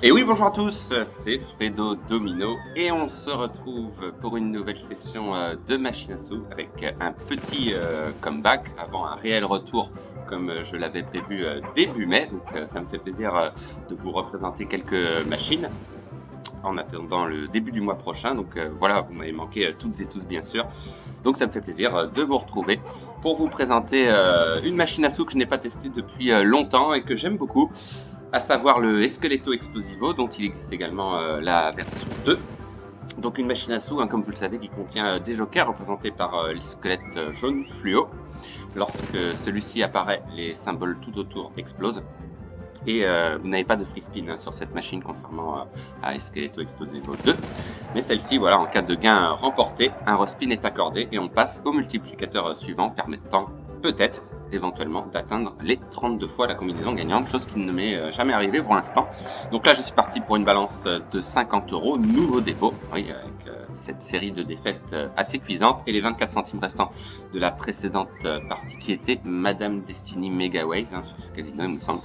Et oui, bonjour à tous, c'est Fredo Domino et on se retrouve pour une nouvelle session de machine à sous avec un petit comeback avant un réel retour comme je l'avais prévu début mai. Donc ça me fait plaisir de vous représenter quelques machines en attendant le début du mois prochain. Donc voilà, vous m'avez manqué toutes et tous bien sûr. Donc ça me fait plaisir de vous retrouver pour vous présenter une machine à sous que je n'ai pas testée depuis longtemps et que j'aime beaucoup, à savoir le Esqueleto Explosivo, dont il existe également la version 2. Donc une machine à sous, hein, comme vous le savez, qui contient des jokers représentés par les squelettes jaunes fluo. Lorsque celui-ci apparaît, les symboles tout autour explosent. Et vous n'avez pas de free spin hein, sur cette machine, contrairement à Esqueleto Explosivo 2. Mais celle-ci, voilà, en cas de gain remporté, un respin est accordé et on passe au multiplicateur suivant, permettant peut-être, éventuellement, d'atteindre les 32 fois la combinaison gagnante, chose qui ne m'est jamais arrivée pour l'instant. Donc là, je suis parti pour une balance de 50 €, nouveau dépôt, oui, avec cette série de défaites assez cuisantes, et les 24 centimes restants de la précédente partie qui était Madame Destiny Megaways, hein, sur ce casino, il me semble.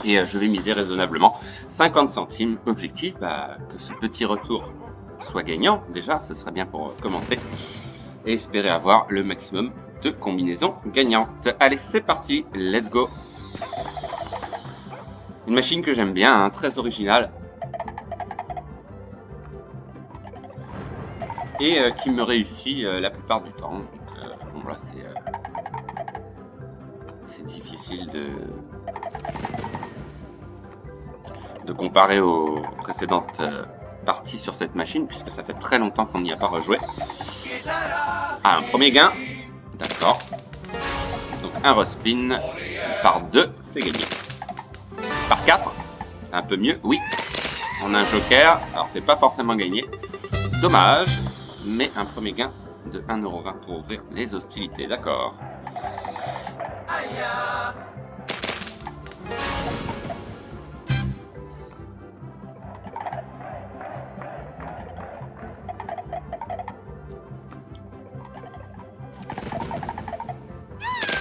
Et je vais miser raisonnablement 50 centimes. Objectif, que ce petit retour soit gagnant, déjà, ce serait bien pour commencer. Et espérer avoir le maximum de combinaisons gagnantes. Allez, c'est parti, let's go. Une machine que j'aime bien, hein, très originale. Et qui me réussit la plupart du temps. Donc bon, voilà, c'est difficile de comparer aux précédentes parties sur cette machine, puisque ça fait très longtemps qu'on n'y a pas rejoué. Ah, un premier gain, d'accord. Donc un respin par 2, c'est gagné. Par 4, un peu mieux, oui. On a un joker, alors c'est pas forcément gagné. Dommage, mais un premier gain de 1,20 € pour ouvrir les hostilités, d'accord.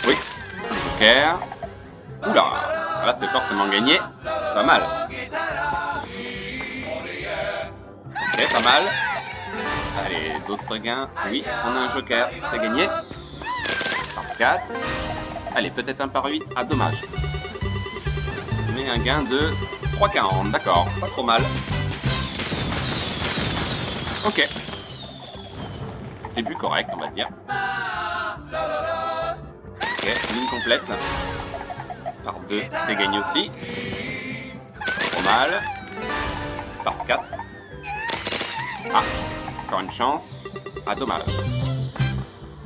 Oui, un joker. Oula, là c'est forcément gagné. Pas mal. Ok, pas mal. Allez, d'autres gains. Oui, on a un joker, c'est gagné. Par 4. Allez, peut-être un par 8. Ah, dommage. Mais un gain de 3,40. D'accord, pas trop mal. Ok. Début correct, on va dire. Ok, ligne complète. Par 2, c'est gagné aussi. Pas trop mal. Par 4. Ah, encore une chance. Ah, dommage.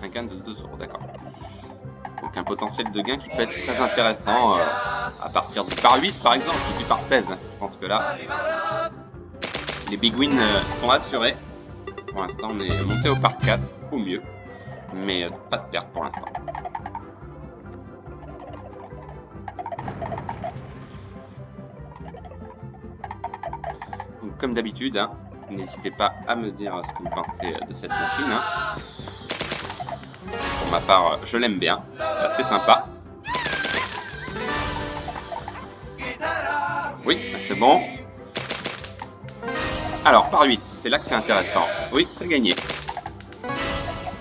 Un gain de 2 €, d'accord. Donc un potentiel de gain qui peut être très intéressant à partir du par 8 par exemple, ou du par 16. Je pense que là, les big wins sont assurés. Pour l'instant, on est monté au par 4, au mieux. Mais pas de perte pour l'instant. Donc comme d'habitude, hein, n'hésitez pas à me dire ce que vous pensez de cette machine. Hein. Pour ma part, je l'aime bien, c'est sympa. Oui, c'est bon. Alors, par 8, c'est là que c'est intéressant. Oui, c'est gagné.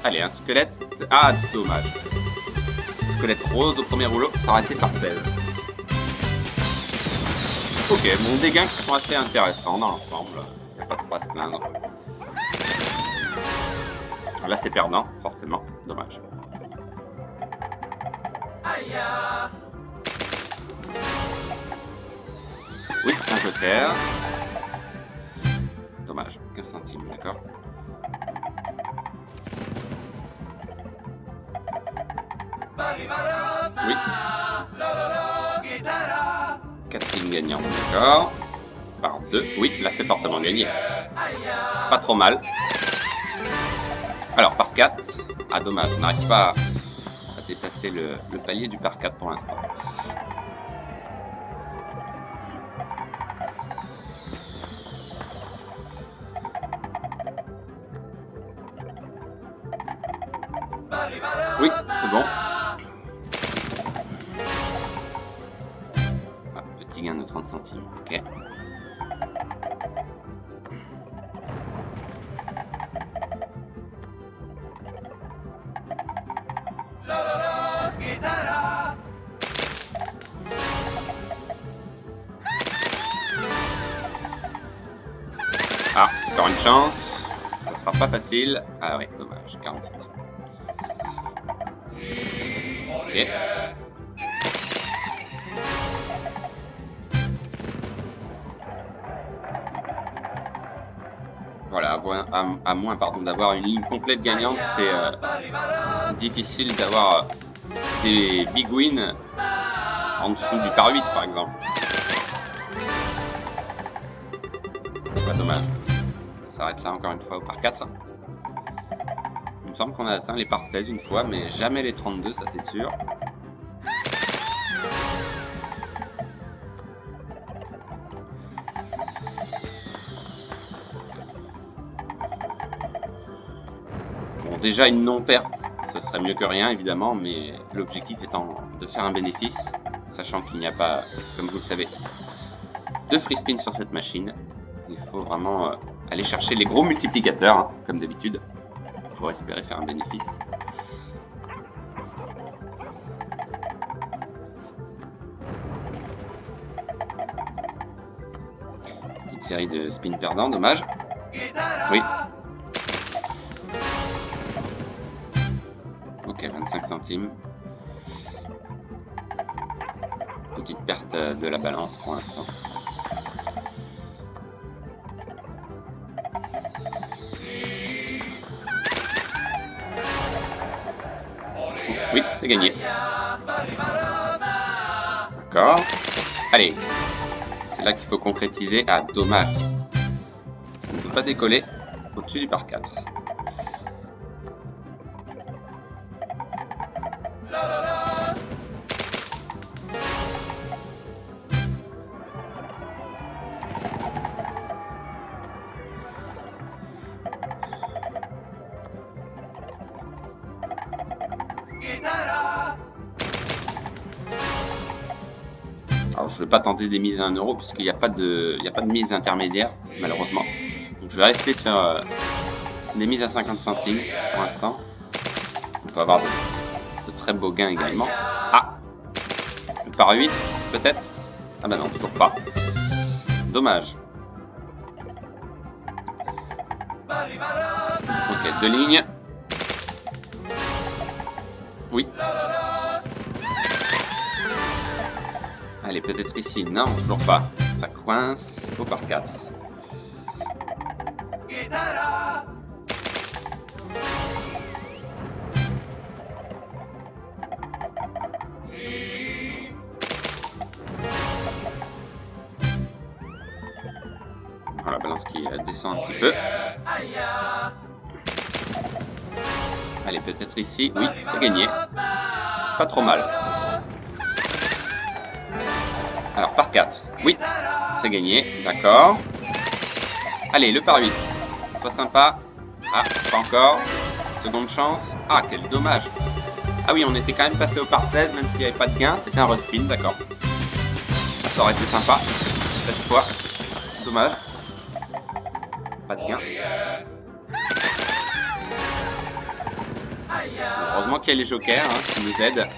Allez, un squelette. Ah, dommage. Squelette rose au premier rouleau, ça aurait été par 16. Ok, bon, des gains qui sont assez intéressants dans l'ensemble. Il n'y a pas trop à se plaindre. Là, c'est perdant, forcément. Dommage. Oui, un joker. Dommage, 15 centimes, d'accord. Oui. 4 lignes gagnantes, d'accord. Par 2, oui, là c'est forcément gagné. Pas trop mal. Alors, par 4. Ah, dommage, on n'arrive pas à dépasser le palier du par 4 pour l'instant. Oui, c'est bon. Ah, petit gain de 30 centimes, ok. Encore une chance. Ça sera pas facile. Ah ouais, dommage. 40 centimes. Ok. Voilà, à moins d'avoir une ligne complète gagnante, c'est difficile d'avoir des big wins en dessous du par 8 par exemple. Pas dommage. Ça s'arrête là encore une fois au par 4. Il me semble qu'on a atteint les par 16 une fois, mais jamais les 32, ça c'est sûr. Bon, déjà une non-perte, ce serait mieux que rien évidemment, mais l'objectif étant de faire un bénéfice, sachant qu'il n'y a pas, comme vous le savez, de free spin sur cette machine. Il faut vraiment aller chercher les gros multiplicateurs, hein, comme d'habitude, pour espérer faire un bénéfice. Petite série de spins perdants, dommage. Oui. Ok, 25 centimes. Petite perte de la balance pour l'instant. Oui, c'est gagné. D'accord. Allez. C'est là qu'il faut concrétiser. Ah, dommage. Ça ne peut pas décoller au-dessus du par 4. Alors je ne vais pas tenter des mises à 1 euro puisqu'il n'y a pas de mise intermédiaire malheureusement. Donc je vais rester sur des mises à 50 centimes pour l'instant. On peut avoir de très beaux gains également. Ah, le par 8 peut-être. Ah bah non, toujours pas. Dommage. Ok, 2 lignes. Oui. Allez, peut-être ici. Non, toujours pas. Ça coince au par 4. Voilà, la balance qui descend un petit peu. Allez, peut-être ici. Oui, c'est gagné. Pas trop mal. Alors, par 4. Oui, c'est gagné. D'accord. Allez, le par 8. Sois sympa. Ah, pas encore. Seconde chance. Ah, quel dommage. Ah oui, on était quand même passé au par 16, même s'il n'y avait pas de gain. C'était un respin, d'accord. Ça aurait été sympa. Cette fois. Dommage. Pas de gain. Heureusement qu'il y a les jokers, hein, qui nous aident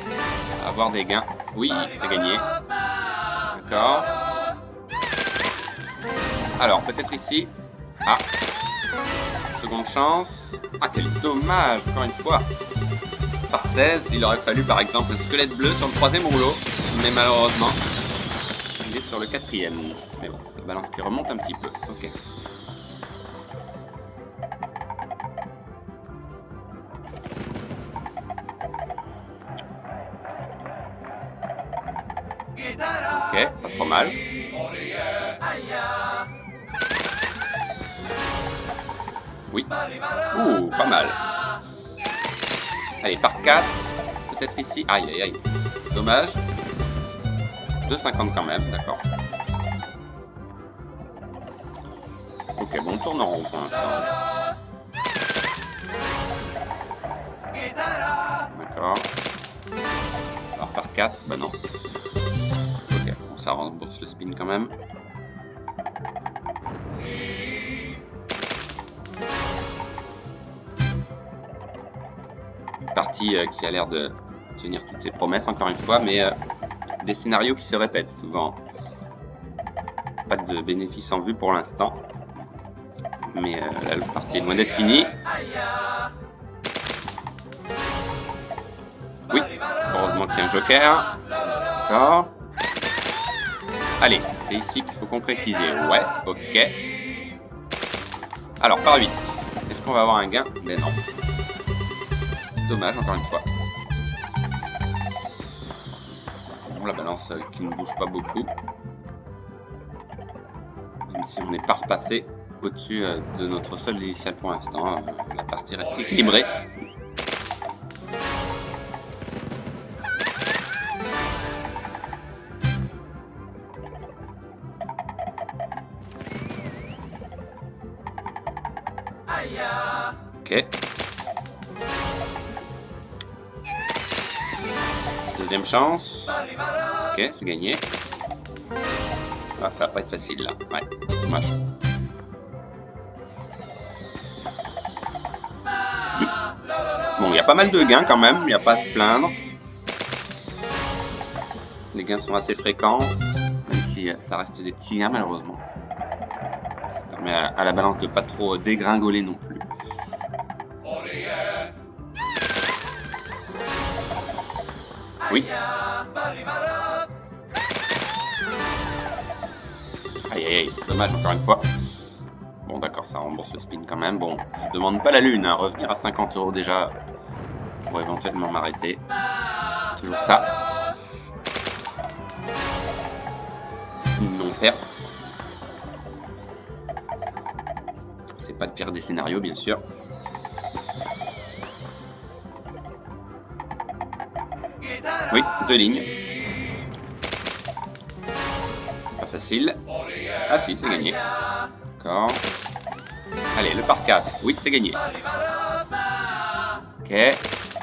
à avoir des gains. Oui, c'est gagné. D'accord. Alors, peut-être ici. Ah. Seconde chance. Ah, quel dommage, encore une fois. Par 16, il aurait fallu par exemple un squelette bleu sur le 3e rouleau. Mais malheureusement, il est sur le 4e. Mais bon, la balance qui remonte un petit peu. Ok. Ok, pas trop mal. Oui. Ouh, pas mal. Allez, par 4. Peut-être ici. Aïe, aïe, aïe. Dommage. 2,50 quand même, d'accord. Ok, bon, on tourne en rond pour l'instant. D'accord. Alors, par 4, bah non. Ok, bon, ça rembourse le spin quand même. Une partie qui a l'air de tenir toutes ses promesses, encore une fois, mais des scénarios qui se répètent souvent. Pas de bénéfice en vue pour l'instant. Mais la partie est loin d'être finie. Oui, heureusement qu'il y a un joker. D'accord. Allez, c'est ici qu'il faut concrétiser. Ouais, ok. Alors, par 8. Est-ce qu'on va avoir un gain? Mais non. Dommage, encore une fois. Bon, la balance qui ne bouge pas beaucoup. Même si on n'est pas repassé au-dessus de notre solde initial pour l'instant. La partie reste équilibrée. Ok. Deuxième chance. Ok, c'est gagné. Ah, ça va pas être facile là. Ouais, dommage. Bon, il y a pas mal de gains quand même, il n'y a pas à se plaindre. Les gains sont assez fréquents, même si ça reste des petits gains malheureusement. Ça permet à la balance de pas trop dégringoler non plus. Oui. Aïe aïe aïe, dommage encore une fois. Bon d'accord, ça rembourse le spin quand même. Bon, je demande pas la lune, hein. Revenir à 50 € déjà pour éventuellement m'arrêter. Toujours ça. Une non-perte. C'est pas le pire des scénarios bien sûr. Oui, 2 lignes. Pas facile. Ah si, c'est gagné. D'accord. Allez, le par 4. Oui, c'est gagné. Ok.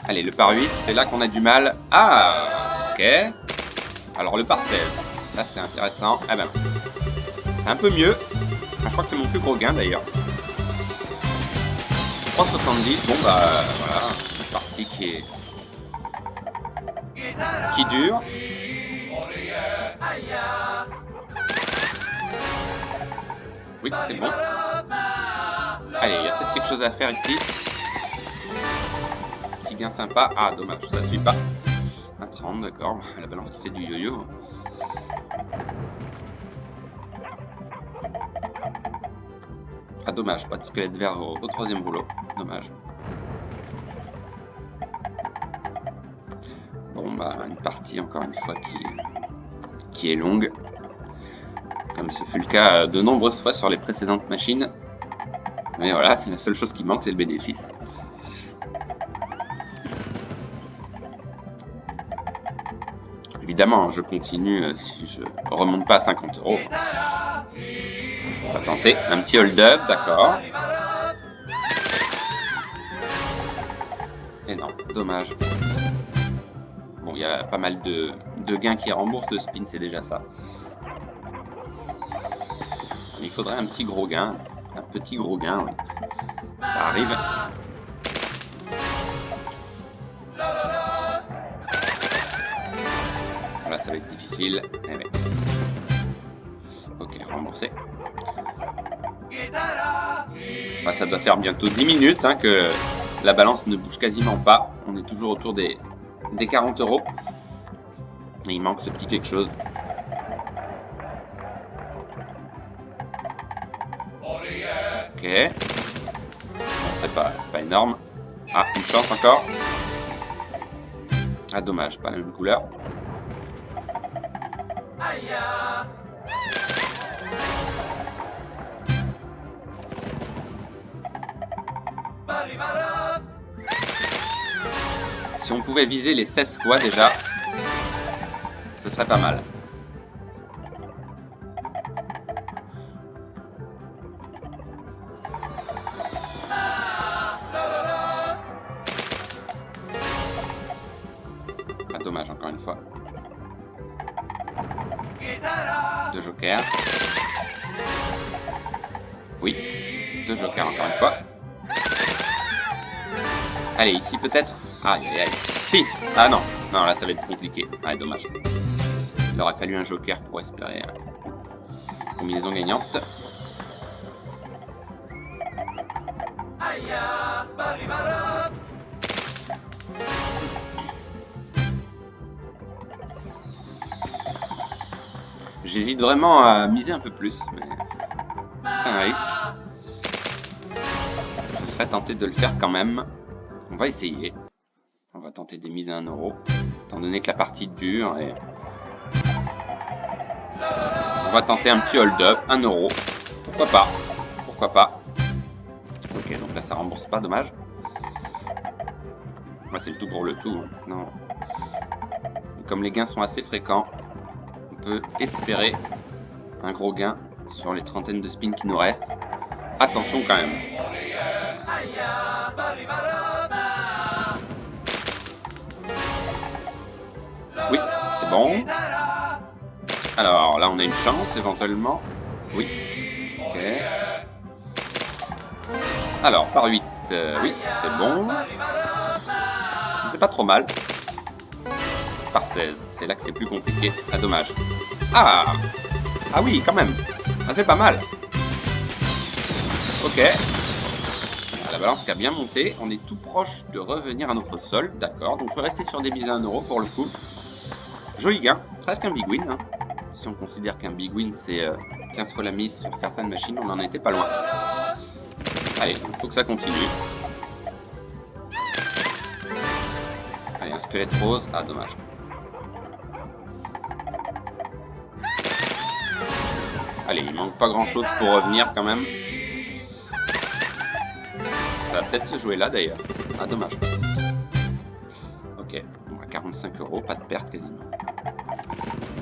Allez, le par 8, c'est là qu'on a du mal. Ah, ok. Alors, le par 16. Là, c'est intéressant. Ah ben, c'est un peu mieux. Ah, je crois que c'est mon plus gros gain, d'ailleurs. 3,70. Bon, bah, voilà. Une partie qui dure. Oui, c'est bon. Allez, il y a peut-être quelque chose à faire ici. Petit gain sympa. Ah, dommage, ça suit pas. 1,30, d'accord. La balance qui fait du yo-yo. Ah, dommage, pas de squelette vert au troisième rouleau. Dommage. Bon, bah, une partie, encore une fois, qui est longue. Comme ce fut le cas de nombreuses fois sur les précédentes machines. Mais voilà, c'est la seule chose qui manque, c'est le bénéfice. Évidemment, je continue si je remonte pas à 50 €. On va tenter un petit hold-up, d'accord. Et non, dommage. Bon, il y a pas mal de gains qui remboursent le spin, c'est déjà ça. Il faudrait un petit gros gain. Un petit gros gain, oui. Ça arrive. Là, ça va être difficile. Eh ouais. Ok, remboursé. Bah, ça doit faire bientôt 10 minutes hein, que la balance ne bouge quasiment pas. On est toujours autour des 40 €. Et il manque ce petit quelque chose. Ok. Bon, c'est pas énorme. Ah, une chance encore. Ah, dommage, pas la même couleur. Si on pouvait viser les 16 fois déjà, ce serait pas mal. Ah, dommage, encore une fois. 2 jokers. Oui, 2 jokers encore une fois. Allez, ici peut-être. Aïe aïe aïe. Si. Ah non. Non, là ça va être compliqué. Ah, dommage. Il aurait fallu un joker pour espérer une combinaison gagnante. J'hésite vraiment à miser un peu plus, mais c'est un risque. Je serais tenté de le faire quand même. On va essayer. On va tenter des mises à 1 euro, étant donné que la partie dure et... On va tenter un petit hold-up, 1 euro. Pourquoi pas? Pourquoi pas? Ok, donc là ça rembourse pas, dommage. Moi c'est le tout pour le tout. Non. Comme les gains sont assez fréquents, on peut espérer un gros gain sur les trentaines de spins qui nous restent. Attention quand même. Oui, c'est bon. Alors là on a une chance éventuellement. Oui. Ok. Alors par 8, oui, c'est bon. C'est pas trop mal. Par 16, c'est là que c'est plus compliqué. Ah dommage. Ah. Ah oui, quand même. Ah, c'est pas mal. Ok. La balance qui a bien monté. On est tout proche de revenir à notre sol. D'accord. Donc je vais rester sur des mises à 1 euro pour le coup. Joli gain. Presque un big win. Hein. Si on considère qu'un big win c'est 15 fois la mise sur certaines machines, on en était pas loin. Allez, il faut que ça continue. Allez, un squelette rose. Ah, dommage. Allez, il manque pas grand chose pour revenir quand même. Ça va peut-être se jouer là d'ailleurs. Ah, dommage. Ok, on a 45 euros, pas de perte quasiment.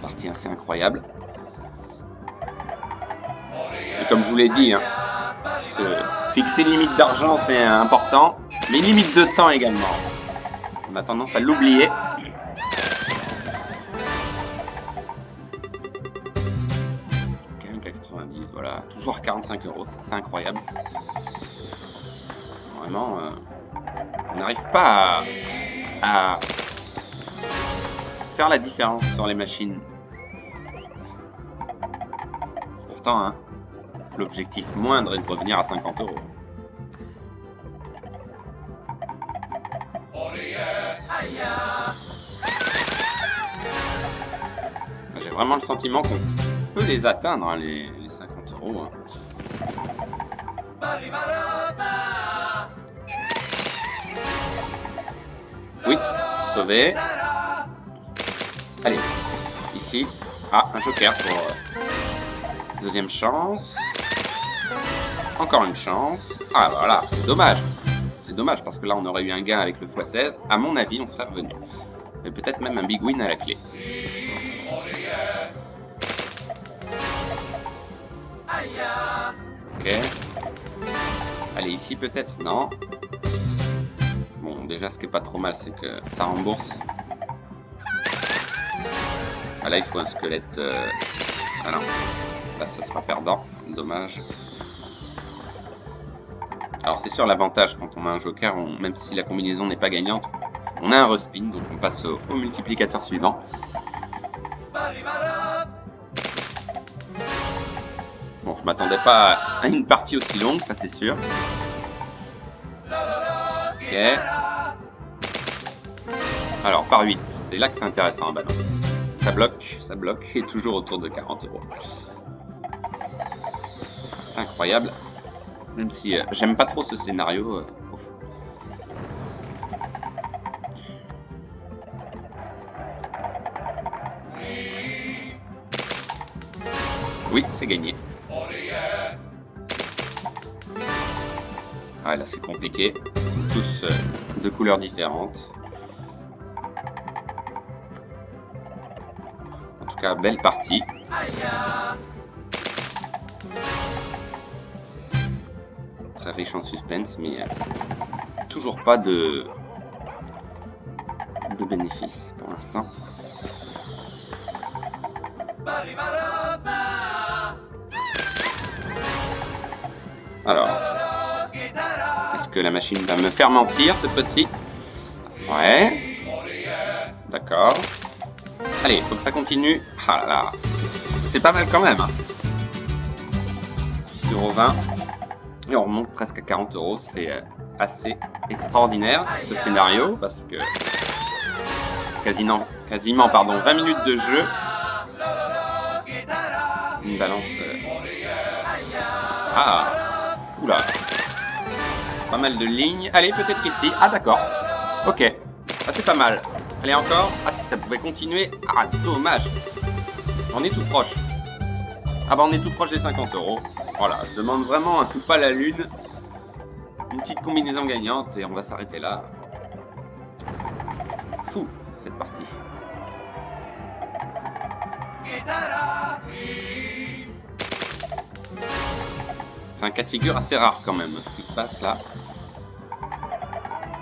Partie assez incroyable. Et comme je vous l'ai dit, hein, fixer limite d'argent c'est important, mais limite de temps également. On a tendance à l'oublier. Voilà, toujours 45 euros, c'est incroyable. Vraiment, on n'arrive pas à faire la différence sur les machines. Pourtant, hein, l'objectif moindre est de revenir à 50 euros. J'ai vraiment le sentiment qu'on peut les atteindre, hein, les 50 euros. Hein. Oui, sauvé. Allez, ici. Ah, un joker pour deuxième chance. Encore une chance. Ah, voilà, c'est dommage. C'est dommage parce que là, on aurait eu un gain avec le x16. À mon avis, on serait revenu. Et peut-être même un big win à la clé. Ok. Allez, ici peut-être, non. Bon, déjà, ce qui est pas trop mal, c'est que ça rembourse. Ah, là, il faut un squelette. Ah non. Là, ça sera perdant. Dommage. Alors, c'est sûr, l'avantage quand on a un joker, même si la combinaison n'est pas gagnante, on a un respin, donc on passe au multiplicateur suivant. Bon, je m'attendais pas à une partie aussi longue, ça c'est sûr. Ok. Alors, par 8, c'est là que c'est intéressant. Bah non. Ça bloque, et toujours autour de 40 euros. C'est incroyable. Même si j'aime pas trop ce scénario. Oui, c'est gagné. Ah, là c'est compliqué. Tous de couleurs différentes. En tout cas, belle partie. Très riche en suspense, mais toujours pas de bénéfice pour l'instant. Alors, est-ce que la machine va me faire mentir cette fois-ci? Ouais. D'accord. Allez, faut que ça continue. Ah là là. C'est pas mal quand même. 6,20 €. Et on remonte presque à 40 €. C'est assez extraordinaire ce scénario parce que quasiment 20 minutes de jeu. Une balance. Ah, oula. Pas mal de lignes. Allez, peut-être ici. Ah, d'accord. Ok. Ah, c'est pas mal. Allez, encore. Ah, si ça pouvait continuer. Ah, dommage. On est tout proche. Ah, bah, on est tout proche des 50 €. Voilà, je demande vraiment un coup pas la lune. Une petite combinaison gagnante et on va s'arrêter là. Fou, cette partie. C'est un cas de figure assez rare quand même, ce qui se passe là.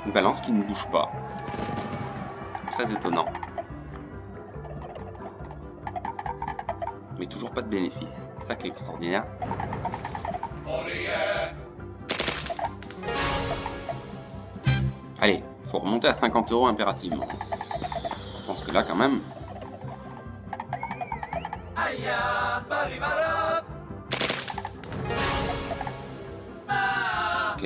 Une balance qui ne bouge pas. Très étonnant. Mais toujours pas de bénéfice. C'est ça qui est extraordinaire. Allez, faut remonter à 50 € impérativement. Je pense que là quand même. Ok.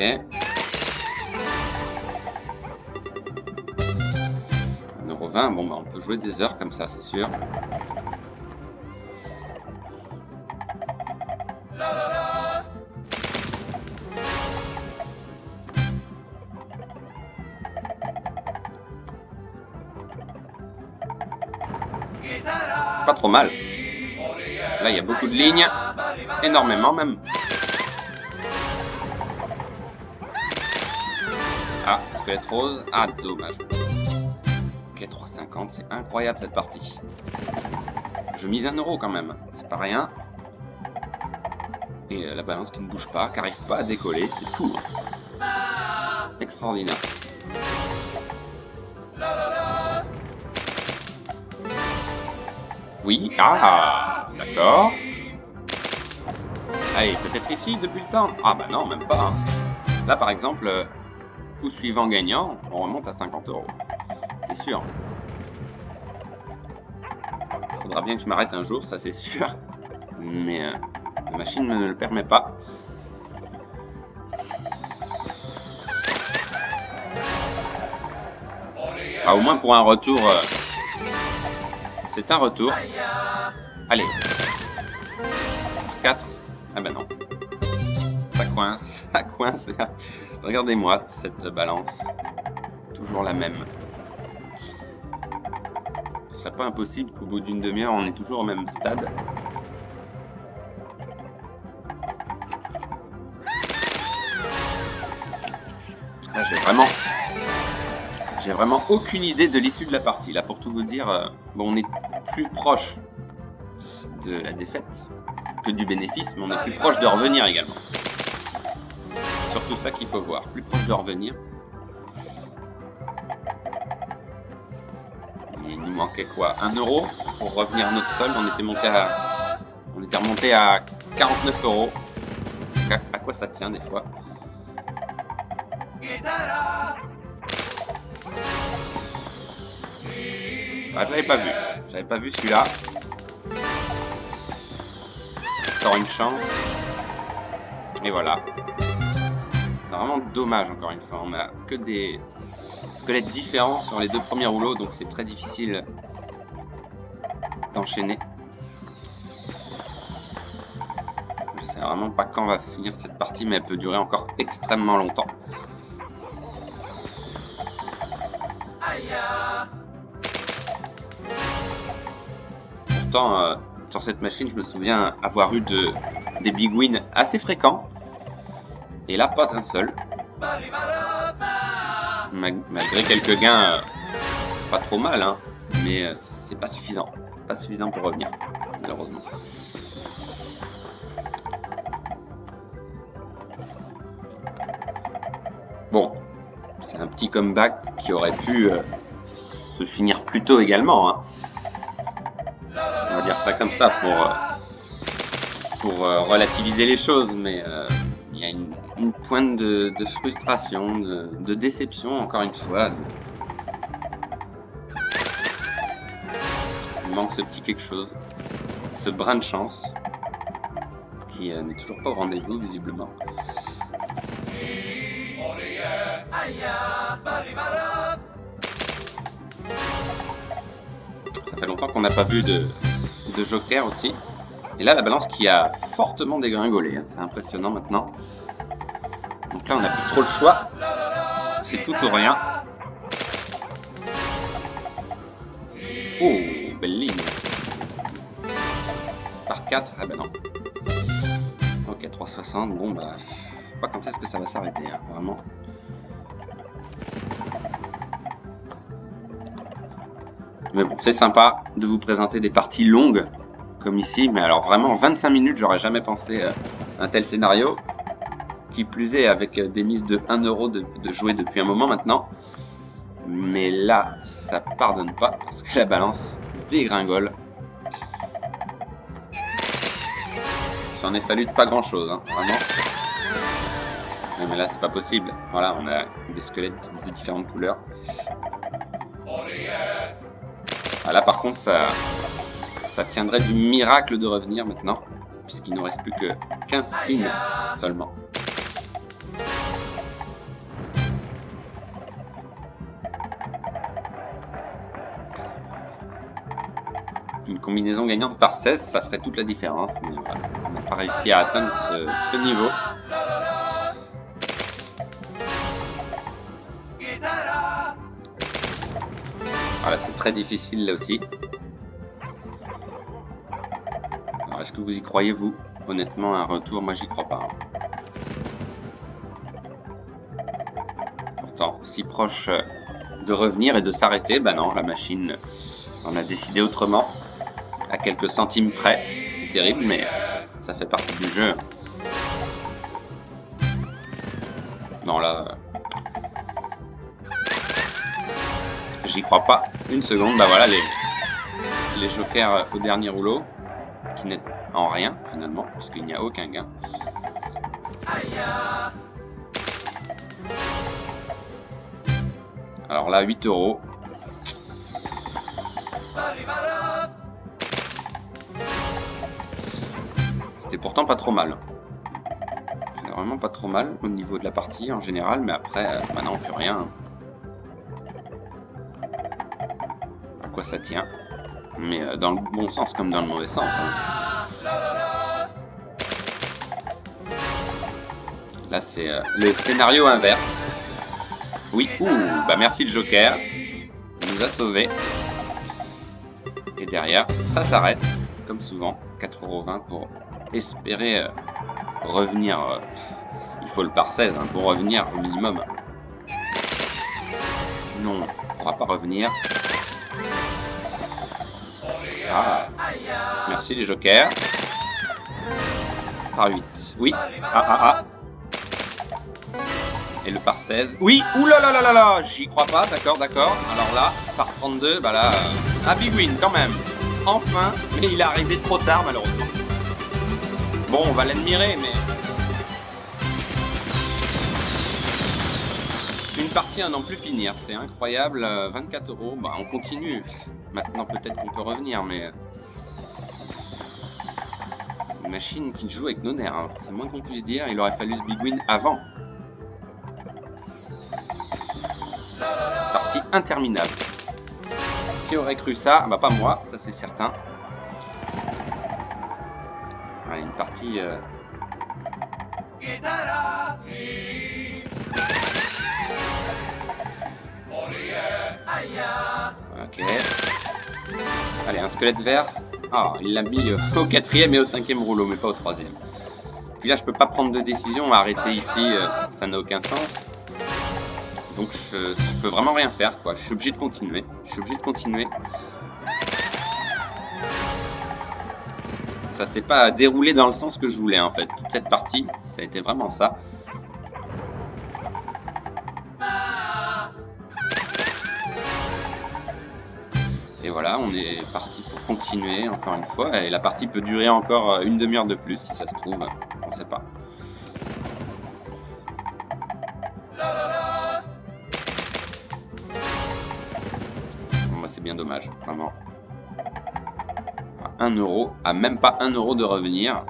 1,20 €, bon bah on peut jouer des heures comme ça, c'est sûr. Pas trop mal. Là, il y a beaucoup de lignes. Énormément même. Ah, squelette rose. Ah, dommage. Ok, 3,50. C'est incroyable cette partie. Je mise 1 € quand même. C'est pas rien. Et la balance qui ne bouge pas, qui n'arrive pas à décoller. C'est fou. Extraordinaire. Oui. Ah, d'accord. Allez, peut-être ici depuis le temps. Ah bah non, même pas. Hein. Là, par exemple, coup suivant gagnant, on remonte à 50 €. C'est sûr. Il faudra bien que je m'arrête un jour, ça c'est sûr. Mais la machine ne me le permet pas. Ah, au moins pour un retour. C'est un retour. Allez. 4. Ah ben non. Ça coince. Ça coince. Regardez-moi cette balance. Toujours la même. Ce serait pas impossible qu'au bout d'une demi-heure, on est toujours au même stade. Là, j'ai vraiment aucune idée de l'issue de la partie. Là, pour tout vous dire, bon, on est plus proche de la défaite que du bénéfice, mais on est plus proche de revenir également. C'est surtout ça qu'il faut voir, plus proche de revenir. Il nous manquait quoi, 1 € pour revenir à notre solde. On était remonté à 49 €. À quoi ça tient des fois? Ah, je l'avais pas vu. J'avais pas vu celui-là. Encore une chance. Et voilà. C'est vraiment dommage encore une fois. On a que des squelettes différents sur les deux premiers rouleaux, donc c'est très difficile d'enchaîner. Je sais vraiment pas quand va finir cette partie, mais elle peut durer encore extrêmement longtemps. Pourtant, sur cette machine, je me souviens avoir eu des big wins assez fréquents. Et là, pas un seul. Malgré quelques gains pas trop mal, hein, mais c'est pas suffisant. Pas suffisant pour revenir, malheureusement. Bon, c'est un petit comeback qui aurait pu se finir plus tôt également. Hein. On va dire ça comme ça pour relativiser les choses, mais il y a une pointe de frustration, de déception, encore une fois. Il manque ce petit quelque chose, ce brin de chance, qui n'est toujours pas au rendez-vous, visiblement. Ça fait longtemps qu'on n'a pas vu de joker aussi. Et là, la balance qui a fortement dégringolé. Hein. C'est impressionnant maintenant. Donc là, on n'a plus trop le choix. C'est tout ou rien. Oh, belle ligne. Par 4, ah ben non. Ok, 360, bon bah... Je sais pas quand est-ce que ça va s'arrêter, hein, vraiment. Mais bon, c'est sympa de vous présenter des parties longues, comme ici. Mais alors vraiment, 25 minutes, j'aurais jamais pensé à un tel scénario. Qui plus est, avec des mises de 1 euro de jouer depuis un moment maintenant. Mais là, ça pardonne pas, parce que la balance dégringole. J'en ai fallu de pas grand chose, hein, vraiment. Mais là, c'est pas possible. Voilà, on a des squelettes de différentes couleurs. Ah, là, par contre, ça tiendrait du miracle de revenir maintenant, puisqu'il ne reste plus que 15 spins seulement. Une combinaison gagnante par 16, ça ferait toute la différence, mais voilà, on n'a pas réussi à atteindre ce niveau. Voilà, c'est très difficile là aussi. Alors, est-ce que vous y croyez, vous? Honnêtement, un retour, moi j'y crois pas. Pourtant, si proche de revenir et de s'arrêter, bah non, la machine en a décidé autrement. À quelques centimes près, c'est terrible, mais ça fait partie du jeu. Non, là, j'y crois pas une seconde. Bah voilà, les jokers au dernier rouleau, qui n'est en rien finalement, puisqu'il n'y a aucun gain. Alors là, 8 euros. C'était pourtant pas trop mal. C'est vraiment pas trop mal au niveau de la partie en général, mais après, bah non, plus rien. À quoi ça tient? Mais dans le bon sens comme dans le mauvais sens. Hein. Là, c'est le scénario inverse. Oui, ouh, bah merci le joker. Il nous a sauvés. Et derrière, ça s'arrête, comme souvent, 4,20 € pour espérer revenir. Il faut le par 16 hein, pour revenir au minimum. Non, on va pas revenir. Ah, merci les jokers. Par 8. Oui. Ah. Et le par 16. Oui. Ouh là là là là là. J'y crois pas. D'accord. Alors là, par 32, bah là. Ah, big win quand même. Enfin. Mais il est arrivé trop tard malheureusement. Bon, on va l'admirer, mais. Une partie à n'en plus finir. C'est incroyable. 24 €. Bah, on continue. Maintenant, peut-être qu'on peut revenir, mais. Une machine qui joue avec nos nerfs. Hein. C'est moins qu'on puisse dire. Il aurait fallu ce big win avant. Partie interminable. Qui aurait cru ça? Bah pas moi, ça c'est certain. Ouais, une partie... Ok. Allez, un squelette vert. Ah, il l'a mis au 4e et au 5e rouleau, mais pas au 3e. Puis là, je peux pas prendre de décision à arrêter ici, ça n'a aucun sens. Donc je peux vraiment rien faire, quoi. Je suis obligé de continuer. Ça s'est pas déroulé dans le sens que je voulais, en fait. Toute cette partie, ça a été vraiment ça. Et voilà, on est parti pour continuer, encore une fois. Et la partie peut durer encore une demi-heure de plus, si ça se trouve. On sait pas. C'est bien dommage, vraiment. À 1 €, à même pas 1 € de revenir.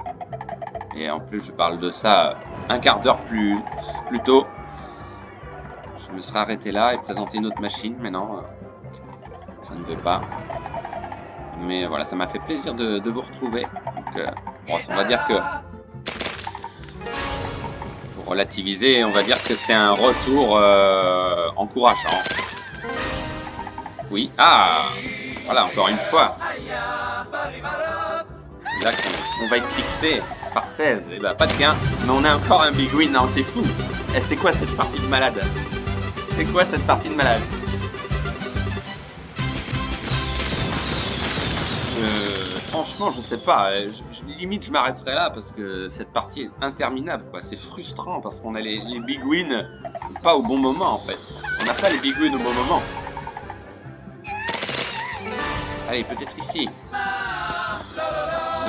Et en plus, je parle de ça un quart d'heure plus tôt. Je me serais arrêté là et présenté une autre machine, mais non, je ne veux pas. Mais voilà, ça m'a fait plaisir de vous retrouver. Donc, bon, on va dire que, pour relativiser, on va dire que c'est un retour encourageant. Oui, ah, voilà, encore une fois. C'est là qu'on va être fixé par 16. Et bah, pas de gain, mais on a encore un big win. Non, c'est fou. Et c'est quoi cette partie de malade? C'est quoi cette partie de malade? Franchement, je sais pas. Limite, je m'arrêterai là parce que cette partie est interminable, quoi. C'est frustrant parce qu'on a les big wins pas au bon moment, en fait. On n'a pas les big wins au bon moment. Allez, peut-être ici.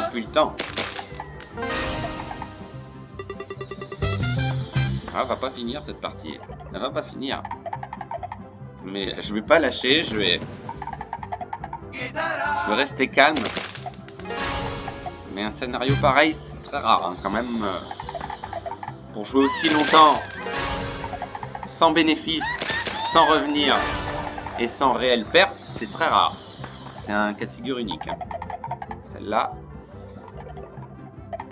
Depuis le temps. Ah, va pas finir cette partie. Elle va pas finir. Mais je vais pas lâcher, je vais rester calme. Mais un scénario pareil, c'est très rare, hein, quand même. Pour jouer aussi longtemps, sans bénéfice, sans revenir et sans réelle perte, c'est très rare. C'est un cas de figure unique. Hein. Celle-là.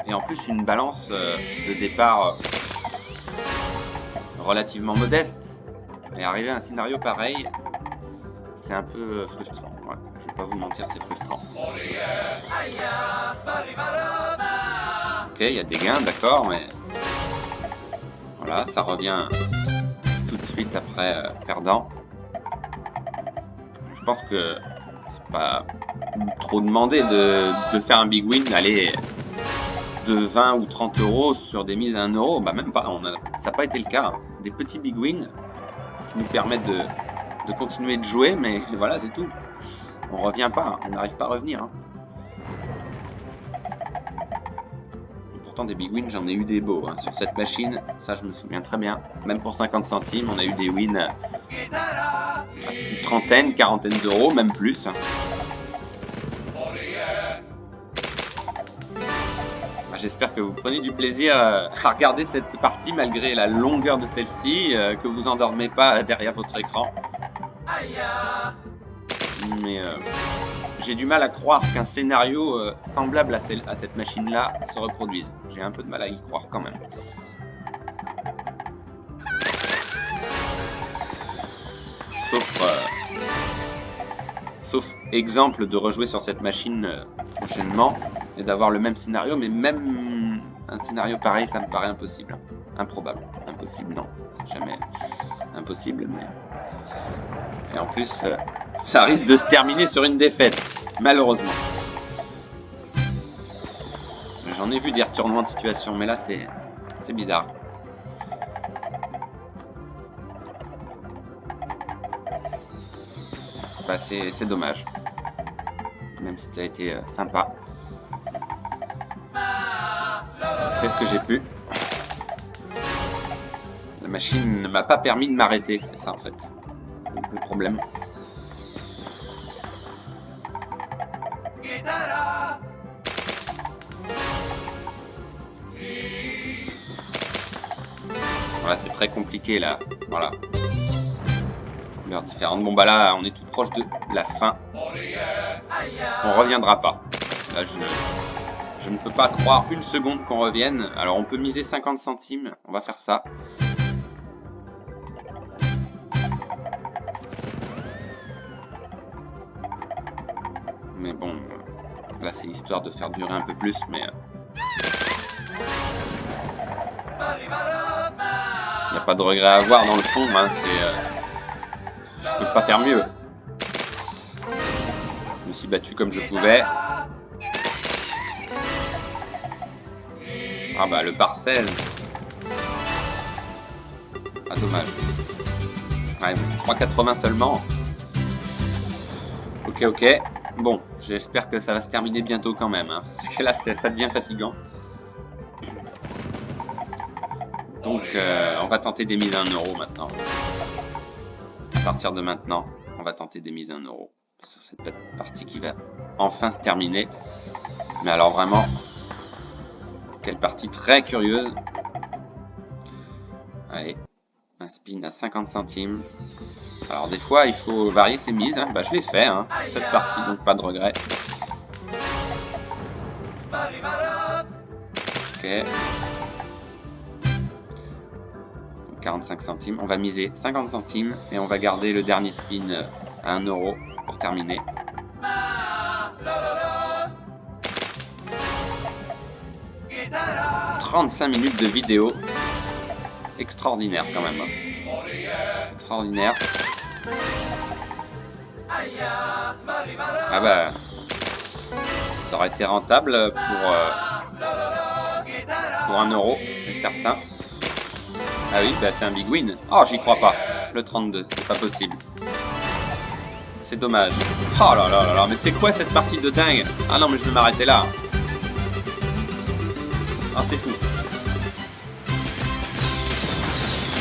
Et en plus, une balance de départ relativement modeste. Et arriver à un scénario pareil, c'est un peu frustrant. Ouais, je vais pas vous mentir, c'est frustrant. Ok, il y a des gains, d'accord, mais voilà, ça revient tout de suite après perdant. Je pense que c'est pas trop demandé de faire un big win, aller de 20 ou 30 euros sur des mises à 1 euro. Bah même pas, ça n'a pas été le cas. Des petits big wins qui nous permettent de continuer de jouer, mais voilà, c'est tout. On revient pas, on n'arrive pas à revenir. Hein. Et pourtant, des big wins, j'en ai eu des beaux. Hein. Sur cette machine, ça je me souviens très bien. Même pour 50 centimes, on a eu des wins à une trentaine, quarantaine d'euros, même plus. Hein. J'espère que vous prenez du plaisir à regarder cette partie malgré la longueur de celle-ci, que vous endormez pas derrière votre écran. Mais j'ai du mal à croire qu'un scénario semblable à cette machine-là se reproduise. J'ai un peu de mal à y croire quand même. Sauf exemple de rejouer sur cette machine prochainement et d'avoir le même scénario, mais même un scénario pareil, ça me paraît impossible. Improbable. Impossible, non. C'est jamais impossible, mais... Et en plus, ça risque de se terminer sur une défaite, malheureusement. J'en ai vu des retournements de situation, mais là, c'est bizarre. Bah, c'est dommage. Même si ça a été sympa. J'ai fait ce que j'ai pu. La machine ne m'a pas permis de m'arrêter, c'est ça en fait. Le problème. Voilà, c'est très compliqué là. Voilà. Couleurs différentes. Bon bah là, on est tout proche de la fin. On reviendra pas. Là, je ne peux pas croire une seconde qu'on revienne. Alors on peut miser 50 centimes. On va faire ça. Mais bon, là c'est histoire de faire durer un peu plus, mais... Il n'y a pas de regret à avoir dans le fond, hein, je peux pas faire mieux. Je me suis battu comme je pouvais. Ah bah le parcelle. Ah dommage. Ouais, 3,80 seulement. Ok. Bon, j'espère que ça va se terminer bientôt quand même. Hein, parce que là ça devient fatigant. Donc on va tenter des mises à 1 euro maintenant. À partir de maintenant, on va tenter des mises à 1 euro. Sur cette partie qui va enfin se terminer. Mais alors vraiment... Quelle partie très curieuse. Allez, un spin à 50 centimes. Alors des fois, il faut varier ses mises. Hein. Bah, je l'ai fait, hein, cette partie, donc pas de regret. Ok. 45 centimes. On va miser 50 centimes et on va garder le dernier spin à 1 euro pour terminer. « 35 minutes de vidéo. Extraordinaire quand même. Hein. Extraordinaire. Ah bah... Ça aurait été rentable pour 1 euro, c'est certain. Ah oui, bah c'est un big win. Oh, j'y crois pas. Le 32, c'est pas possible. C'est dommage. Oh là là là là, mais c'est quoi cette partie de dingue? Ah non, mais je vais m'arrêter là. Ah, c'est fou.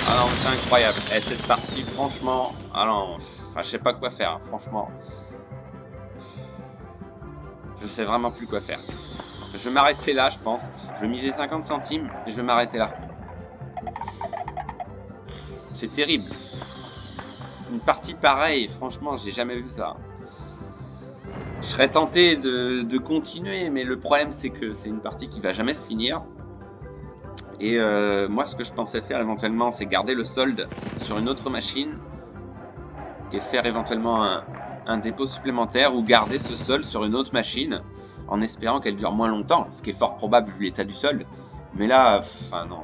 Ah non, c'est incroyable. Et cette partie, franchement... Ah non, enfin, je sais pas quoi faire, franchement. Je sais vraiment plus quoi faire. Je vais m'arrêter là, je pense. Je vais miser 50 centimes et je vais m'arrêter là. C'est terrible. Une partie pareille, franchement, j'ai jamais vu ça. Je serais tenté de continuer, mais le problème, c'est que c'est une partie qui va jamais se finir. Et moi, ce que je pensais faire éventuellement, c'est garder le solde sur une autre machine et faire éventuellement un dépôt supplémentaire ou garder ce solde sur une autre machine en espérant qu'elle dure moins longtemps, ce qui est fort probable vu l'état du solde. Mais là, enfin non,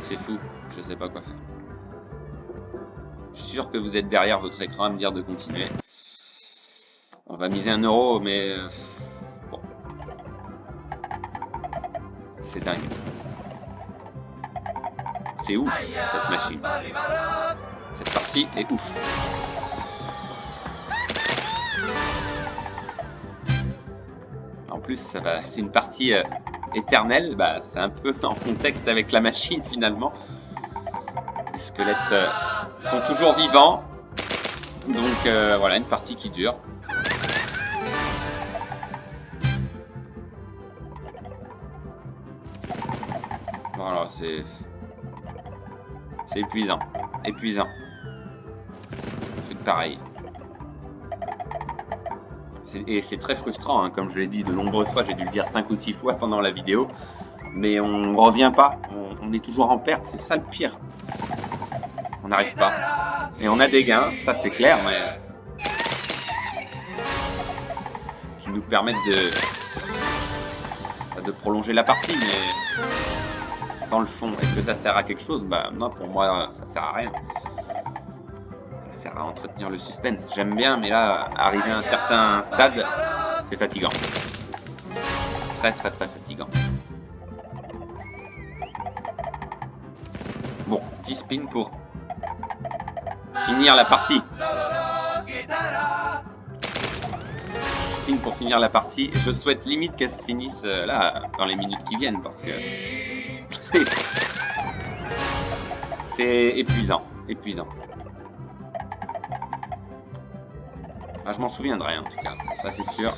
c'est fou, je sais pas quoi faire. Je suis sûr que vous êtes derrière votre écran à me dire de continuer. On va miser 1 euro, mais bon. C'est dingue. C'est ouf, cette machine. Cette partie est ouf. En plus, c'est une partie éternelle. Bah, c'est un peu en contexte avec la machine, finalement. Les squelettes sont toujours vivants. Donc, voilà, une partie qui dure. Voilà, c'est épuisant. Épuisant. Truc pareil. Et c'est très frustrant, hein, comme je l'ai dit de nombreuses fois, j'ai dû le dire 5 ou 6 fois pendant la vidéo. Mais on revient pas, on est toujours en perte, c'est ça le pire. On n'arrive pas. Et on a des gains, ça c'est clair, mais... qui nous permettent de prolonger la partie, mais... dans le fond, est-ce que ça sert à quelque chose? Bah non, pour moi, ça sert à rien. Ça sert à entretenir le suspense. J'aime bien, mais là, arriver à un certain stade, c'est fatigant. Très très très fatigant. Bon, 10 spins pour finir la partie. Spin pour finir la partie. Je souhaite limite qu'elle se finisse là, dans les minutes qui viennent, parce que... c'est épuisant, épuisant. Ah, je m'en souviendrai en tout cas, ça c'est sûr.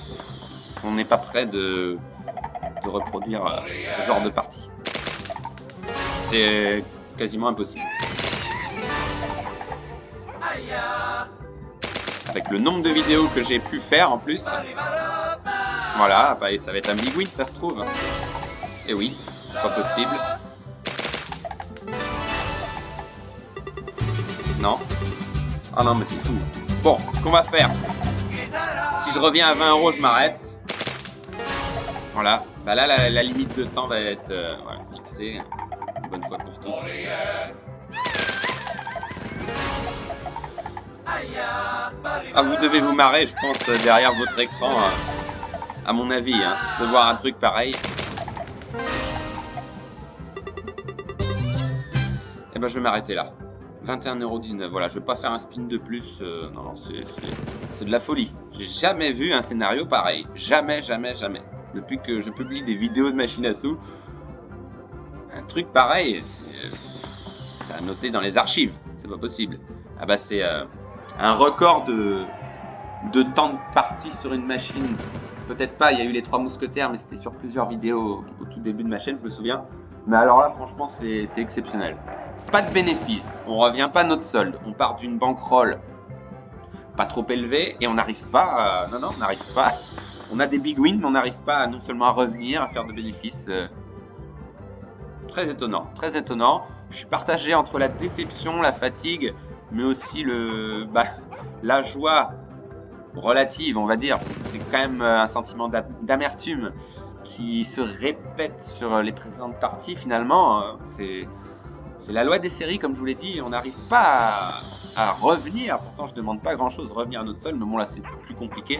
On n'est pas prêt de reproduire ce genre de partie. C'est quasiment impossible. Avec le nombre de vidéos que j'ai pu faire en plus. Voilà, bah, ça va être un big win ça se trouve. Et oui, pas possible. Non. Ah non mais c'est fou. Bon, ce qu'on va faire. Si je reviens à 20 €, je m'arrête. Voilà. Bah là, la limite de temps va être voilà, fixée. Une bonne fois pour toutes. Ah, vous devez vous marrer, je pense, derrière votre écran, à mon avis, hein, de voir un truc pareil. Et ben, je vais m'arrêter là. 21,19 €, voilà, je vais pas faire un spin de plus. Non, non, c'est de la folie. J'ai jamais vu un scénario pareil. Jamais, jamais, jamais. Depuis que je publie des vidéos de machine à sous, un truc pareil, c'est à noter dans les archives. C'est pas possible. Ah bah c'est un record de temps de partie sur une machine peut-être pas, il y a eu les 3 mousquetaires, mais c'était sur plusieurs vidéos au tout début de ma chaîne, je me souviens. Mais alors là, franchement, c'est exceptionnel. Pas de bénéfice, on revient pas à notre solde, on part d'une bankroll pas trop élevée et on n'arrive pas à... Non, on n'arrive pas. On a des big wins, mais on n'arrive pas à, non seulement à revenir, à faire de bénéfices. Très étonnant, très étonnant. Je suis partagé entre la déception, la fatigue, mais aussi la joie relative, on va dire. C'est quand même un sentiment d'amertume qui se répète sur les précédentes parties finalement. C'est la loi des séries, comme je vous l'ai dit, on n'arrive pas à revenir. Pourtant, je ne demande pas grand-chose, revenir à notre sol, mais bon, là, c'est plus compliqué.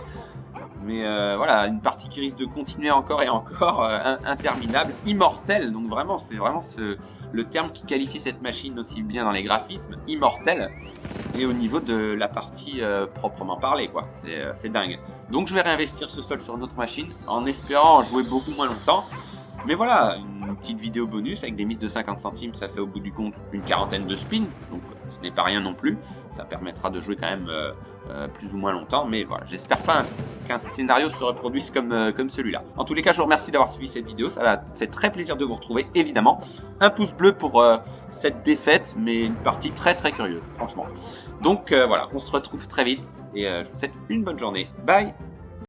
Mais voilà, une partie qui risque de continuer encore et encore, interminable, immortelle. Donc vraiment, c'est vraiment le terme qui qualifie cette machine aussi bien dans les graphismes, immortelle, et au niveau de la partie proprement parlée, quoi. C'est dingue. Donc je vais réinvestir ce sol sur une autre machine, en espérant en jouer beaucoup moins longtemps. Mais voilà, une petite vidéo bonus avec des mises de 50 centimes, ça fait au bout du compte une quarantaine de spins, donc ce n'est pas rien non plus. Ça permettra de jouer quand même plus ou moins longtemps, mais voilà, j'espère pas qu'un scénario se reproduise comme celui-là. En tous les cas, je vous remercie d'avoir suivi cette vidéo, ça m'a fait très plaisir de vous retrouver, évidemment. Un pouce bleu pour cette défaite, mais une partie très très curieuse, franchement. Donc voilà, on se retrouve très vite, et je vous souhaite une bonne journée. Bye!